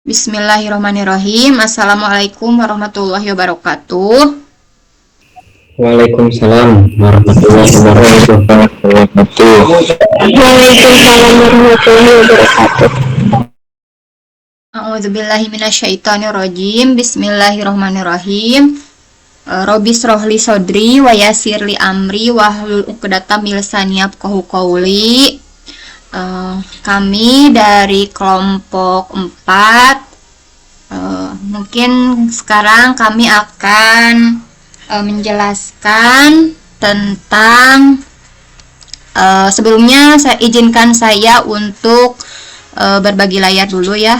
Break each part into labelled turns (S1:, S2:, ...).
S1: Bismillahirrahmanirrahim. Assalamualaikum warahmatullahi wabarakatuh.
S2: Waalaikumsalam warahmatullahi wabarakatuh.
S3: Waalaikumsalam warahmatullahi wabarakatuh.
S1: A'udzubillahi minasyaitonirrajim. Bismillahirrahmanirrahim. Robbi srohli sodri wa yassirli amri wahlul 'uqdatam min lisani yafqahu qawli. Kami dari kelompok 4. Mungkin sekarang kami akan menjelaskan tentang sebelumnya izinkan saya untuk berbagi layar dulu ya.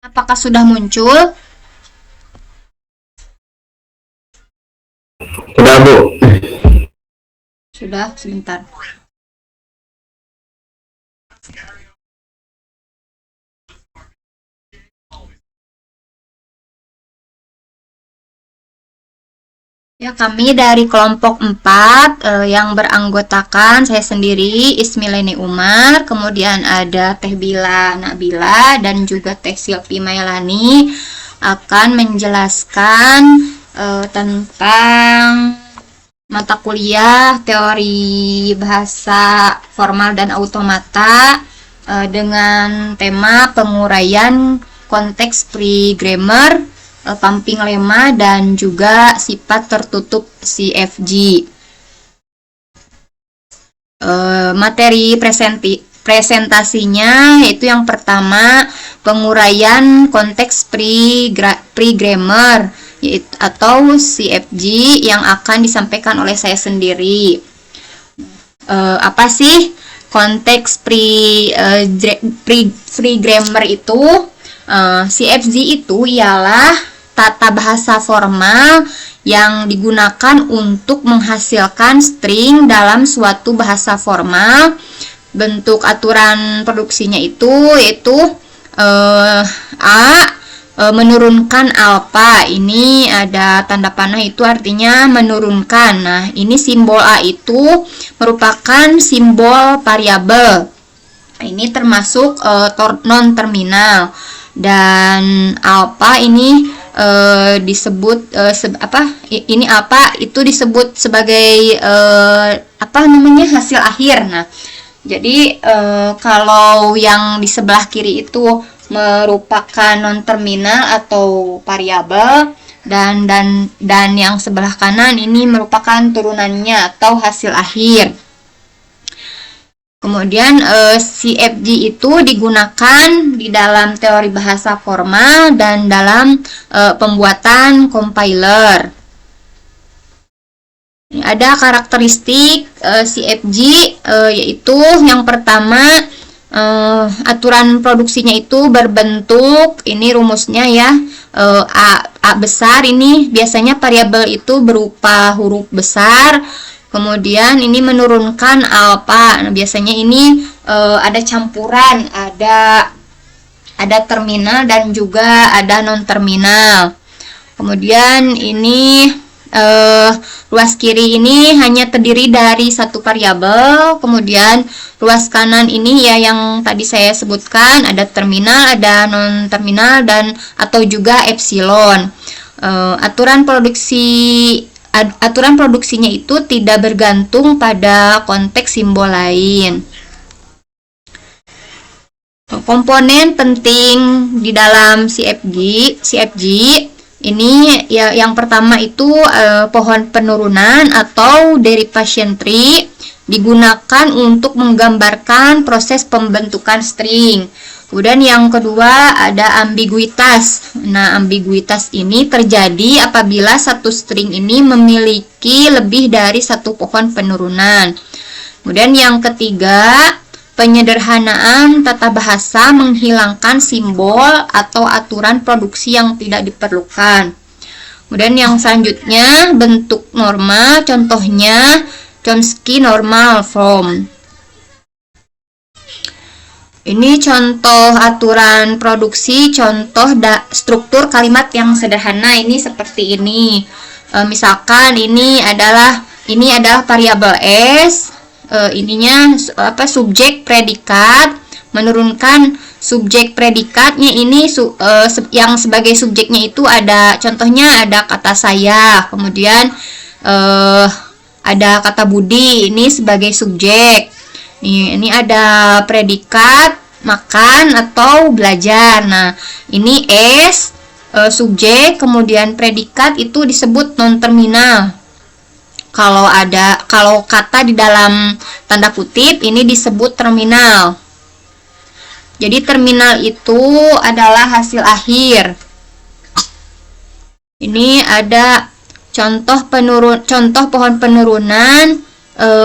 S1: Apakah sudah muncul?
S2: Sudah, Bu.
S1: Sudah, sebentar. Ya, kami dari kelompok 4 yang beranggotakan saya sendiri, Ismileni Umar, kemudian ada Teh Bila Nabila dan juga Teh Silvi Mailani akan menjelaskan tentang mata kuliah teori bahasa formal dan automata dengan tema penguraian konteks free grammar, pumping lemma, dan juga sifat tertutup CFG. Materi presentasinya yaitu yang pertama penguraian konteks free grammar atau CFG yang akan disampaikan oleh saya sendiri. Apa sih konteks free grammar itu? CFG itu ialah tata bahasa formal yang digunakan untuk menghasilkan string dalam suatu bahasa formal. Bentuk aturan produksinya itu yaitu menurunkan alpha. Ini ada tanda panah, itu artinya menurunkan. Nah, ini simbol A itu merupakan simbol variabel. Ini termasuk non terminal. Dan alpha ini disebut ini apa itu disebut sebagai hasil akhir. Nah, jadi kalau yang di sebelah kiri itu merupakan non terminal atau variabel, dan yang sebelah kanan ini merupakan turunannya atau hasil akhir. Kemudian CFG itu digunakan di dalam teori bahasa formal dan dalam pembuatan compiler. Ada karakteristik CFG yaitu yang pertama, aturan produksinya itu berbentuk, ini rumusnya ya, A besar, ini biasanya variabel itu berupa huruf besar. Kemudian ini menurunkan alpha. Nah, biasanya ini ada campuran, ada terminal dan juga ada non terminal. Kemudian ini ruas kiri ini hanya terdiri dari satu variabel. Kemudian ruas kanan ini ya yang tadi saya sebutkan, ada terminal, ada non terminal, dan atau juga epsilon. Aturan produksinya itu tidak bergantung pada konteks simbol lain. Komponen penting di dalam CFG ini ya, yang pertama itu pohon penurunan atau derivation tree, digunakan untuk menggambarkan proses pembentukan string. Kemudian yang kedua ada ambiguitas. Nah, ambiguitas ini terjadi apabila satu string ini memiliki lebih dari satu pohon penurunan. Kemudian yang ketiga, penyederhanaan tata bahasa menghilangkan simbol atau aturan produksi yang tidak diperlukan. Kemudian yang selanjutnya bentuk norma, contohnya Chomsky normal form. Ini contoh aturan produksi, contoh struktur kalimat yang sederhana ini seperti ini. Misalkan ini adalah variabel S, ininya subjek predikat, menurunkan subjek predikatnya ini yang sebagai subjeknya itu ada contohnya ada kata saya, kemudian ada kata Budi ini sebagai subjek. Ini ada predikat makan atau belajar. Nah, ini S subjek kemudian predikat itu disebut non terminal. Kalau kata di dalam tanda kutip ini disebut terminal. Jadi terminal itu adalah hasil akhir. Ini ada contoh pohon penurunan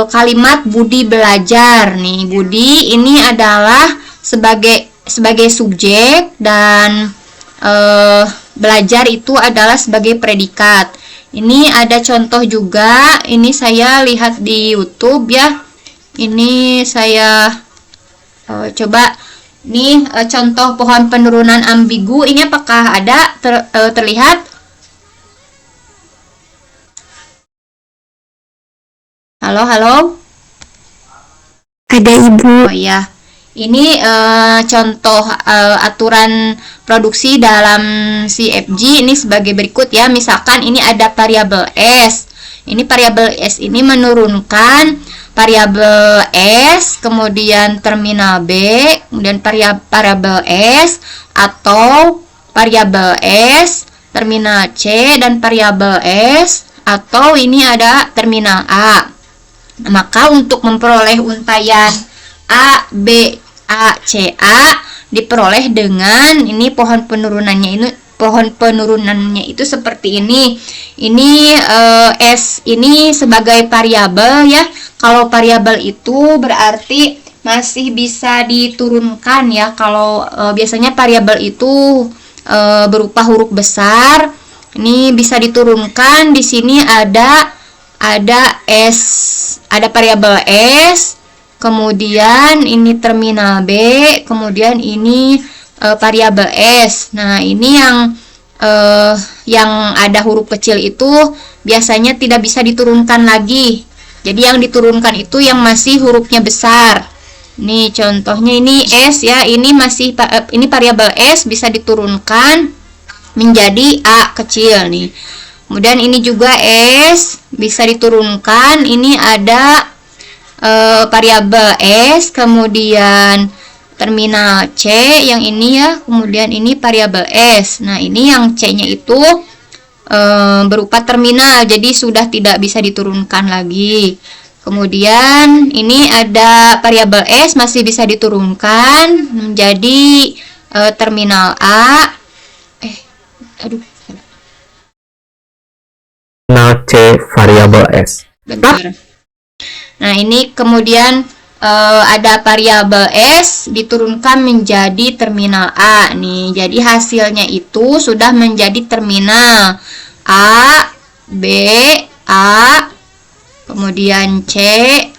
S1: kalimat Budi belajar. Nih, Budi ini adalah sebagai subjek dan belajar itu adalah sebagai predikat. Ini ada contoh juga, ini saya lihat di YouTube ya. Ini saya coba nih contoh pohon penurunan ambigu. Ini apakah ada terlihat? Halo?
S3: Ada, Ibu.
S1: Oh iya. Ini contoh aturan produksi dalam CFG ini sebagai berikut ya. Misalkan ini ada variabel S. Ini variabel S ini menurunkan variabel S, kemudian terminal B, kemudian variabel S atau variabel S, terminal C dan variabel S atau ini ada terminal A. Maka untuk memperoleh untayan A, B, A, C, A diperoleh dengan ini pohon penurunannya itu seperti ini. Ini S ini sebagai variabel ya. Kalau variabel itu berarti masih bisa diturunkan ya. Kalau biasanya variabel itu berupa huruf besar. Ini bisa diturunkan. Di sini ada S, ada variabel S, kemudian ini terminal B, kemudian ini variabel S. Nah, ini yang ada huruf kecil itu biasanya tidak bisa diturunkan lagi. Jadi yang diturunkan itu yang masih hurufnya besar. Ini contohnya ini S ya, ini variabel S bisa diturunkan menjadi A kecil nih. Kemudian ini juga S bisa diturunkan. Ini ada variabel S, kemudian terminal C yang ini ya, kemudian ini variabel S. Nah, ini yang C-nya itu berupa terminal, jadi sudah tidak bisa diturunkan lagi. Kemudian ini ada variabel S masih bisa diturunkan menjadi terminal A.
S2: Terminal C variabel S.
S1: Bentar. Nah, ini kemudian ada variabel S diturunkan menjadi terminal A nih. Jadi hasilnya itu sudah menjadi terminal A, B, A, kemudian C,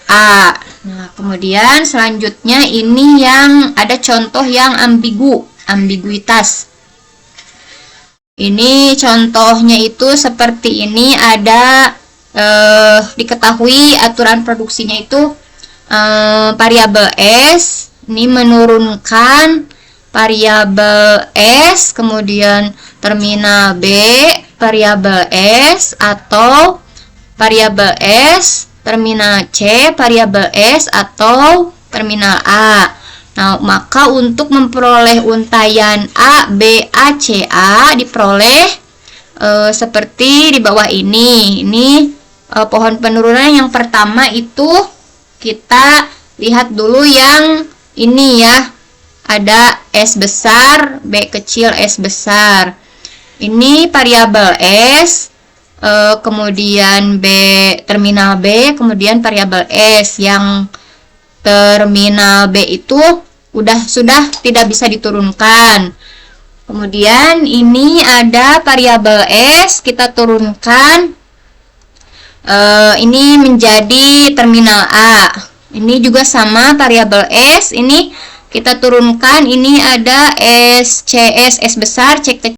S1: A. Nah, kemudian selanjutnya ini yang ada contoh yang ambiguitas. Ini contohnya itu seperti ini, ada diketahui aturan produksinya itu variabel S ini menurunkan variabel S, kemudian terminal B, variabel S atau variabel S, terminal C, variabel S atau terminal A. Nah, maka untuk memperoleh untayan A, B, A, C, A diperoleh seperti di bawah ini. Ini pohon penurunan yang pertama itu kita lihat dulu yang ini ya. Ada S besar, B kecil, S besar. Ini variabel S, kemudian B, terminal B, kemudian variabel S. Yang terminal B itu sudah tidak bisa diturunkan. Kemudian ini ada variabel S, kita turunkan ini menjadi terminal A. Ini juga sama variabel S, ini Kita turunkan, ini ada S, CS, S besar, C